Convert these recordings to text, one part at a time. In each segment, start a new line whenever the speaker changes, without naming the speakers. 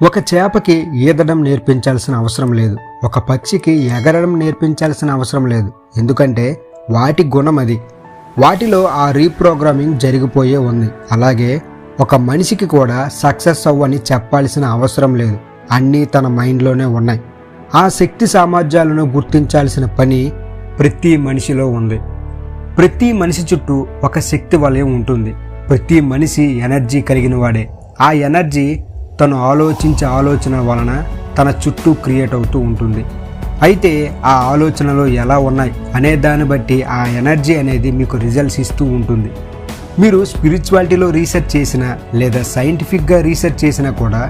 ఒక చేపకి ఈదడం నేర్పించాల్సిన అవసరం లేదు. ఒక పక్షికి ఎగరడం నేర్పించాల్సిన అవసరం లేదు. ఎందుకంటే వాటి గుణం అది. వాటిలో ఆ రీప్రోగ్రామింగ్ జరిగిపోయే ఉంది. అలాగే ఒక మనిషికి కూడా సక్సెస్ అవ్వని చెప్పాల్సిన అవసరం లేదు. అన్నీ తన మైండ్లోనే ఉన్నాయి. ఆ శక్తి సామర్థ్యాలను గుర్తించాల్సిన పని ప్రతి మనిషిలో ఉంది. ప్రతి మనిషి చుట్టూ ఒక శక్తి వలయం ఉంటుంది. ప్రతి మనిషి ఎనర్జీ కలిగిన వాడే. ఆ ఎనర్జీ తను ఆలోచించే ఆలోచన వలన తన చుట్టూ క్రియేట్ అవుతూ ఉంటుంది. అయితే ఆ ఆలోచనలు ఎలా ఉన్నాయి అనే దాన్ని బట్టి ఆ ఎనర్జీ అనేది మీకు రిజల్ట్స్ ఇస్తూ ఉంటుంది. మీరు స్పిరిచువాలిటీలో రీసెర్చ్ చేసినా లేదా సైంటిఫిక్గా రీసెర్చ్ చేసినా కూడా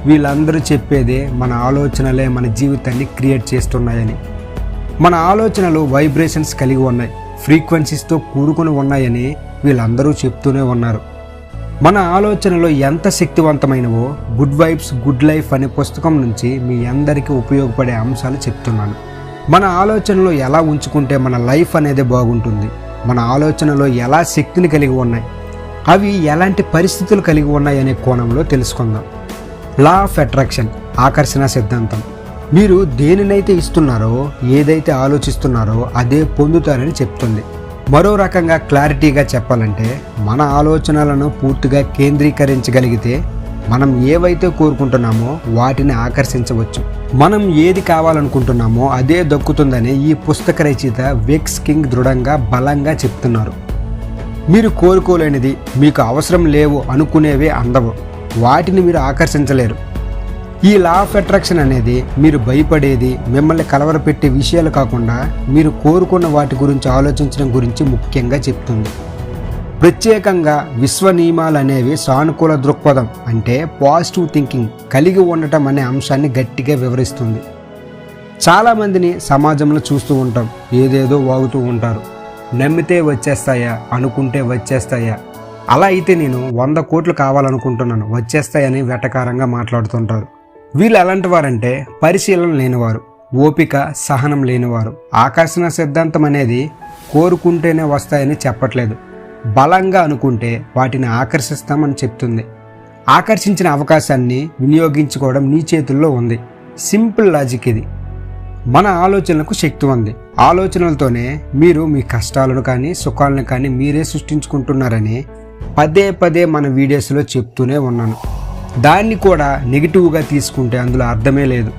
వీళ్ళందరూ చెప్పేదే మన ఆలోచనలే మన జీవితాన్ని క్రియేట్ చేస్తున్నాయని. మన ఆలోచనలు వైబ్రేషన్స్ కలిగి ఉన్నాయి, ఫ్రీక్వెన్సీస్తో కూడుకుని ఉన్నాయని వీళ్ళందరూ చెప్తూనే ఉన్నారు. మన ఆలోచనలు ఎంత శక్తివంతమైనవో గుడ్ వైబ్స్ గుడ్ లైఫ్ అనే పుస్తకం నుంచి మీ అందరికీ ఉపయోగపడే అంశాలు చెప్తున్నాను. మన ఆలోచనలు ఎలా ఉంచుకుంటే మన లైఫ్ అనేది బాగుంటుంది, మన ఆలోచనలు ఎలా శక్తిని కలిగి ఉన్నాయి, అవి ఎలాంటి పరిస్థితులు కలిగి ఉన్నాయి అనే కోణంలో తెలుసుకుందాం. లా ఆఫ్ అట్రాక్షన్, ఆకర్షణ సిద్ధాంతం. మీరు దేనినైతే ఇస్తున్నారో, ఏదైతే ఆలోచిస్తున్నారో అదే పొందుతారని చెప్తుంది. మరో రకంగా క్లారిటీగా చెప్పాలంటే మన ఆలోచనలను పూర్తిగా కేంద్రీకరించగలిగితే మనం ఏవైతే కోరుకుంటున్నామో వాటిని ఆకర్షించవచ్చు. మనం ఏది కావాలనుకుంటున్నామో అదే దక్కుతుందని ఈ పుస్తక రచయిత వెక్స్ కింగ్ దృఢంగా బలంగా చెప్తున్నారు. మీరు కోరుకోలేనిది, మీకు అవసరం లేవు అనుకునేవే అందవు. వాటిని మీరు ఆకర్షించలేరు. ఈ లా ఆఫ్ అట్రాక్షన్ అనేది మీరు భయపడేది, మిమ్మల్ని కలవరపెట్టే విషయాలు కాకుండా మీరు కోరుకున్న వాటి గురించి ఆలోచించడం గురించి ముఖ్యంగా చెప్తుంది. ప్రత్యేకంగా విశ్వ నియమాలు అనేవి సానుకూల దృక్పథం అంటే పాజిటివ్ థింకింగ్ కలిగి ఉండటం అనే అంశాన్ని గట్టిగా వివరిస్తుంది. చాలామందిని సమాజంలో చూస్తూ ఉంటాం, ఏదేదో వాగుతూ ఉంటారు. నమ్మితే వచ్చేస్తాయా, అనుకుంటే వచ్చేస్తాయా, అలా అయితే నేను 100 కోట్లు కావాలనుకుంటున్నాను వచ్చేస్తాయని వెటకారంగా మాట్లాడుతుంటారు. వీళ్ళు ఎలాంటి వారంటే పరిశీలన లేనివారు, ఓపిక సహనం లేనివారు. ఆకర్షణ సిద్ధాంతం అనేది కోరుకుంటేనే వస్తాయని చెప్పట్లేదు, బలంగా అనుకుంటే వాటిని ఆకర్షిస్తామని చెప్తుంది. ఆకర్షించిన అవకాశాన్ని వినియోగించుకోవడం నీ చేతుల్లో ఉంది. సింపుల్ లాజిక్ ఇది. మన ఆలోచనలకు శక్తి ఉంది. ఆలోచనలతోనే మీరు మీ కష్టాలను కానీ సుఖాలను కానీ మీరే సృష్టించుకుంటున్నారని పదే పదే మన వీడియోస్లో చెప్తూనే ఉన్నాను. దాన్ని కూడా నెగిటివ్గా తీసుకుంటే అందులో అర్థమే లేదు.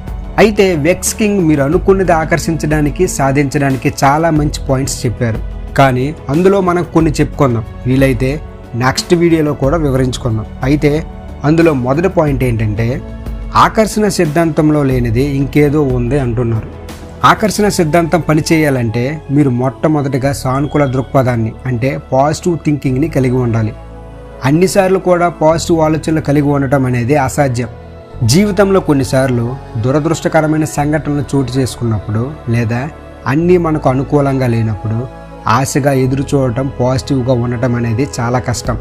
అయితే వెక్స్ కింగ్ మీరు అనుకున్నది ఆకర్షించడానికి సాధించడానికి చాలా మంచి పాయింట్స్ చెప్పారు. కానీ అందులో మనం కొన్ని చెప్పుకుందాం, వీలైతే నెక్స్ట్ వీడియోలో కూడా వివరించుకుందాం. అయితే అందులో మొదటి పాయింట్ ఏంటంటే ఆకర్షణ సిద్ధాంతంలో లేనిది ఇంకేదో ఉంది అంటున్నారు. ఆకర్షణ సిద్ధాంతం పనిచేయాలంటే మీరు మొట్టమొదటిగా సానుకూల దృక్పథాన్ని అంటే పాజిటివ్ థింకింగ్ని కలిగి ఉండాలి. అన్నిసార్లు కూడా పాజిటివ్ ఆలోచనలు కలిగి ఉండటం అనేది అసాధ్యం. జీవితంలో కొన్నిసార్లు దురదృష్టకరమైన సంఘటనలు చోటు చేసుకున్నప్పుడు లేదా అన్నీ మనకు అనుకూలంగా లేనప్పుడు ఆశగా ఎదురు చూడటం, పాజిటివ్గా ఉండటం అనేది చాలా కష్టం.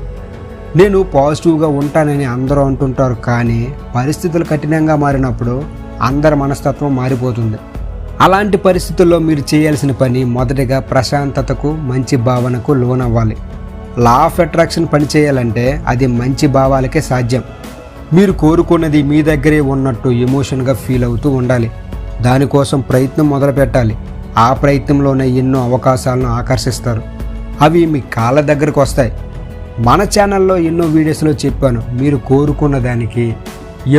నేను పాజిటివ్గా ఉంటానని అందరూ అంటుంటారు, కానీ పరిస్థితులు కఠినంగా మారినప్పుడు అందరి మనస్తత్వం మారిపోతుంది. అలాంటి పరిస్థితుల్లో మీరు చేయాల్సిన పని మొదటిగా ప్రశాంతతకు, మంచి భావనకు లోనవ్వాలి. లా ఆఫ్ అట్రాక్షన్ పనిచేయాలంటే అది మంచి భావాలకే సాధ్యం. మీరు కోరుకున్నది మీ దగ్గరే ఉన్నట్టు ఎమోషన్గా ఫీల్ అవుతూ ఉండాలి. దానికోసం ప్రయత్నం మొదలు పెట్టాలి. ఆ ప్రయత్నంలోనే ఎన్నో అవకాశాలను ఆకర్షిస్తారు. అవి మీ కాళ్ళ దగ్గరకు వస్తాయి. మన ఛానల్లో ఎన్నో వీడియోస్లో చెప్పాను, మీరు కోరుకున్న దానికి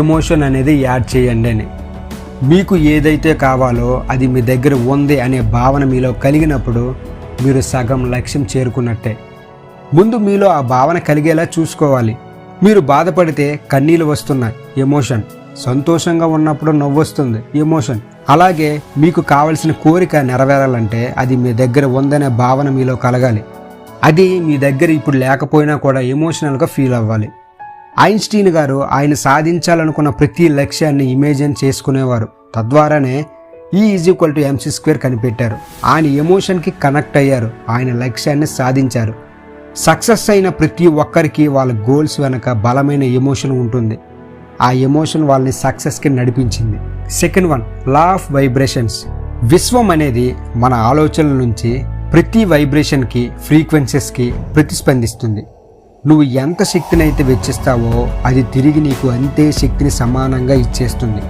ఎమోషన్ అనేది యాడ్ చేయండి అని. మీకు ఏదైతే కావాలో అది మీ దగ్గర ఉంది అనే భావన మీలో కలిగినప్పుడు మీరు సగం లక్ష్యం చేరుకున్నట్టే. ముందు మీలో ఆ భావన కలిగేలా చూసుకోవాలి. మీరు బాధపడితే కన్నీళ్ళు వస్తున్నాయి, ఎమోషన్. సంతోషంగా ఉన్నప్పుడు నవ్వొస్తుంది, ఎమోషన్. అలాగే మీకు కావలసిన కోరిక నెరవేరాలంటే అది మీ దగ్గర ఉందనే భావన మీలో కలగాలి. అది మీ దగ్గర ఇప్పుడు లేకపోయినా కూడా ఎమోషనల్గా ఫీల్ అవ్వాలి. ఐన్స్టీన్ గారు ఆయన సాధించాలనుకున్న ప్రతి లక్ష్యాన్ని ఇమేజిన్ చేసుకునేవారు. తద్వారానే E=mc² కనిపెట్టారు. ఆయన ఎమోషన్కి కనెక్ట్ అయ్యారు, ఆయన లక్ష్యాన్ని సాధించారు. సక్సెస్ అయిన ప్రతి ఒక్కరికి వాళ్ళ గోల్స్ వెనక బలమైన ఎమోషన్ ఉంటుంది. ఆ ఎమోషన్ వాళ్ళని సక్సెస్కి నడిపించింది. Second one, law of vibrations. విశ్వం అనేది మన ఆలోచనల నుంచి ప్రతి వైబ్రేషన్కి, ఫ్రీక్వెన్సీస్కి ప్రతిస్పందిస్తుంది. నువ్వు ఎంత శక్తిని అయితే వెచ్చిస్తావో అది తిరిగి నీకు అంతే శక్తిని సమానంగా ఇచ్చేస్తుంది.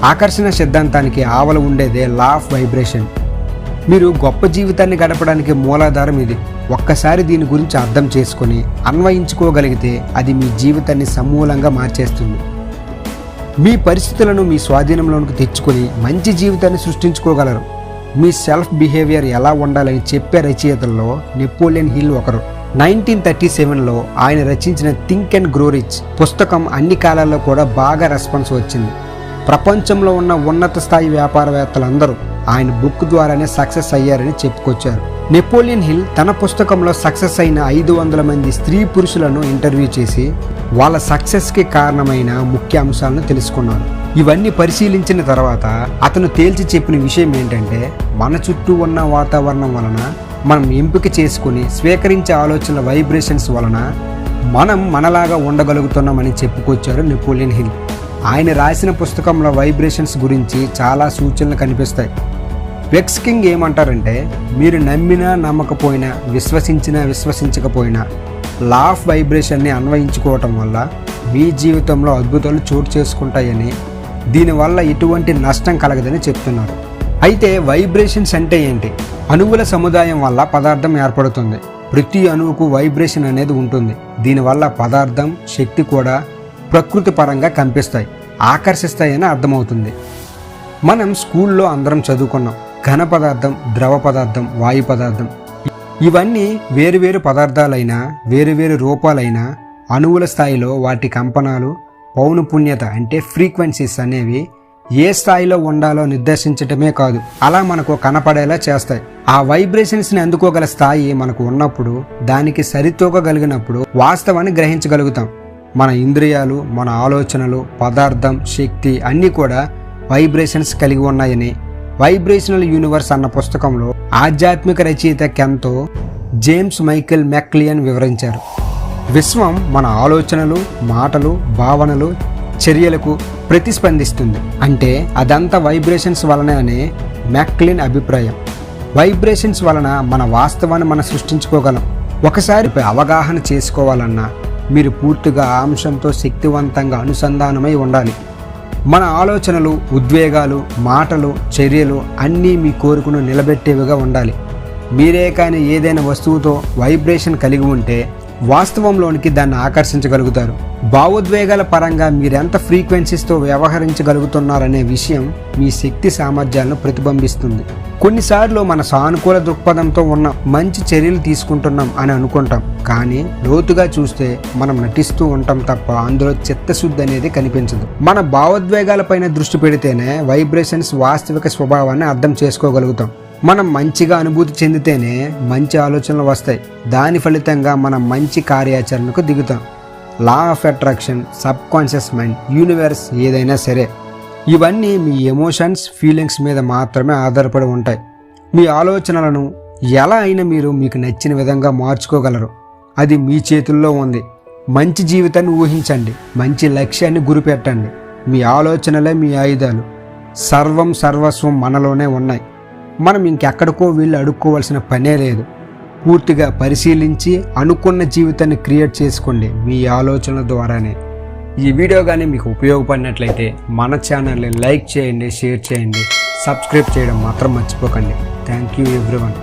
ఆకర్షణ సిద్ధాంతానికి ఆవల ఉండేదే లా ఆఫ్ వైబ్రేషన్. మీరు గొప్ప జీవితాన్ని గడపడానికి మూలాధారం ఇది. ఒక్కసారి దీని గురించి అర్థం చేసుకొని అన్వయించుకోగలిగితే అది మీ జీవితాన్ని సమూలంగా మార్చేస్తుంది. మీ పరిస్థితులను మీ స్వాధీనంలోనికి తెచ్చుకొని మంచి జీవితాన్ని సృష్టించుకోగలరు. మీ సెల్ఫ్ బిహేవియర్ ఎలా ఉండాలని చెప్పే రచయితల్లో నెపోలియన్ హిల్ ఒకరు. 1937లో ఆయన రచించిన థింక్ అండ్ గ్రో రిచ్ పుస్తకం అన్ని కాలాల్లో కూడా బాగా రెస్పాన్స్ వచ్చింది. ప్రపంచంలో ఉన్న ఉన్నత స్థాయి వ్యాపారవేత్తలందరూ ఆయన బుక్ ద్వారానే సక్సెస్ అయ్యారని చెప్పుకొచ్చారు. నెపోలియన్ హిల్ తన పుస్తకంలో సక్సెస్ అయిన 500 మంది స్త్రీ పురుషులను ఇంటర్వ్యూ చేసి వాళ్ళ సక్సెస్కి కారణమైన ముఖ్య అంశాలను తెలుసుకున్నారు. ఇవన్నీ పరిశీలించిన తర్వాత అతను తేల్చి చెప్పిన విషయం ఏంటంటే, మన చుట్టూ ఉన్న వాతావరణం వలన, మనం ఎంపిక చేసుకుని స్వీకరించే ఆలోచనల వైబ్రేషన్స్ వలన మనం మనలాగా ఉండగలుగుతున్నామని చెప్పుకొచ్చారు నెపోలియన్ హిల్. ఆయన రాసిన పుస్తకంలో వైబ్రేషన్స్ గురించి చాలా సూచనలు కనిపిస్తాయి. వెక్స్ కింగ్ ఏమంటారంటే, మీరు నమ్మినా నమ్మకపోయినా, విశ్వసించినా విశ్వసించకపోయినా లా ఆఫ్ వైబ్రేషన్ని అన్వయించుకోవటం వల్ల మీ జీవితంలో అద్భుతాలు చోటు చేసుకుంటాయని, దీనివల్ల ఎటువంటి నష్టం కలగదని చెప్తున్నారు. అయితే వైబ్రేషన్స్ అంటే ఏంటి? అణువుల సముదాయం వల్ల పదార్థం ఏర్పడుతుంది. ప్రతి అణువుకు వైబ్రేషన్ అనేది ఉంటుంది. దీనివల్ల పదార్థం, శక్తి కూడా ప్రకృతి పరంగా కంపిస్తాయి, ఆకర్షిస్తాయని అర్థమవుతుంది. మనం స్కూల్లో అందరం చదువుకున్నాం. ఘన పదార్థం, ద్రవ పదార్థం, వాయు పదార్థం, ఇవన్నీ వేరువేరు పదార్థాలైనా వేరువేరు రూపాలైనా అణువుల స్థాయిలో వాటి కంపనాలు, పౌనపుణ్యత అంటే ఫ్రీక్వెన్సీస్ అనేవి ఏ స్థాయిలో ఉండాలో నిర్దేశించటమే కాదు, అలా మనకు కనపడేలా చేస్తాయి. ఆ వైబ్రేషన్స్ని అందుకోగల స్థాయి మనకు ఉన్నప్పుడు, దానికి సరితూగగలిగినప్పుడు వాస్తవాన్ని గ్రహించగలుగుతాం. మన ఇంద్రియాలు, మన ఆలోచనలు, పదార్థం, శక్తి అన్నీ కూడా వైబ్రేషన్స్ కలిగి ఉన్నాయని వైబ్రేషనల్ యూనివర్స్ అన్న పుస్తకంలో ఆధ్యాత్మిక రచయిత కెంతో జేమ్స్ మైకెల్ మెక్లియన్ వివరించారు. విశ్వం మన ఆలోచనలు, మాటలు, భావనలు, చర్యలకు ప్రతిస్పందిస్తుంది. అంటే అదంతా వైబ్రేషన్స్ వలనే అనే మెక్లిన్ అభిప్రాయం. వైబ్రేషన్స్ వలన మన వాస్తవాన్ని మనం సృష్టించుకోగలం. ఒకసారి అవగాహన చేసుకోవాలన్నా మీరు పూర్తిగా ఆ అంశంతో శక్తివంతంగా అనుసంధానమై ఉండాలి. మన ఆలోచనలు, ఉద్వేగాలు, మాటలు, చర్యలు అన్నీ మీ కోరికను నిలబెట్టేవిగా ఉండాలి. మీరే కానీ ఏదైనా వస్తువుతో వైబ్రేషన్ కలిగి ఉంటే వాస్తవంలోనికి దాన్ని ఆకర్షించగలుగుతారు. భావోద్వేగాల పరంగా మీరెంత ఫ్రీక్వెన్సీస్తో వ్యవహరించగలుగుతున్నారనే విషయం మీ శక్తి సామర్థ్యాలను ప్రతిబింబిస్తుంది. కొన్నిసార్లు మన సానుకూల దృక్పథంతో ఉన్న మంచి చర్యలు తీసుకుంటున్నాం అని అనుకుంటాం, కానీ లోతుగా చూస్తే మనం నటిస్తూ ఉంటాం తప్ప అందులో చిత్తశుద్ధి అనేది కనిపించదు. మన భావోద్వేగాలపైన దృష్టి పెడితేనే వైబ్రేషన్స్ వాస్తవిక స్వభావాన్ని అర్థం చేసుకోగలుగుతాం. మనం మంచిగా అనుభూతి చెందితేనే మంచి ఆలోచనలు వస్తాయి. దాని ఫలితంగా మనం మంచి కార్యాచరణకు దిగుతాం. Law of attraction, subconscious mind, universe ఏదైనా సరే ఇవన్నీ మీ ఎమోషన్స్, ఫీలింగ్స్ మీద మాత్రమే ఆధారపడి ఉంటాయి. మీ ఆలోచనలను ఎలా అయినా మీరు మీకు నచ్చిన విధంగా మార్చుకోగలరు. అది మీ చేతుల్లో ఉంది. మంచి జీవితాన్ని ఊహించండి, మంచి లక్ష్యాన్ని గురిపెట్టండి. మీ ఆలోచనలే మీ ఆయుధాలు. సర్వస్వం మనలోనే ఉన్నాయి. మనం ఇంకెక్కడికో వీళ్ళు అడుక్కోవాల్సిన పనే లేదు. పూర్తిగా పరిశీలించి అనుకున్న జీవితాన్ని క్రియేట్ చేసుకోండి మీ ఆలోచనల ద్వారానే. ఈ వీడియో కానీ మీకు ఉపయోగపడినట్లయితే మన ఛానల్ని లైక్ చేయండి, షేర్ చేయండి, సబ్స్క్రైబ్ చేయడం మాత్రం మర్చిపోకండి. Thank you everyone.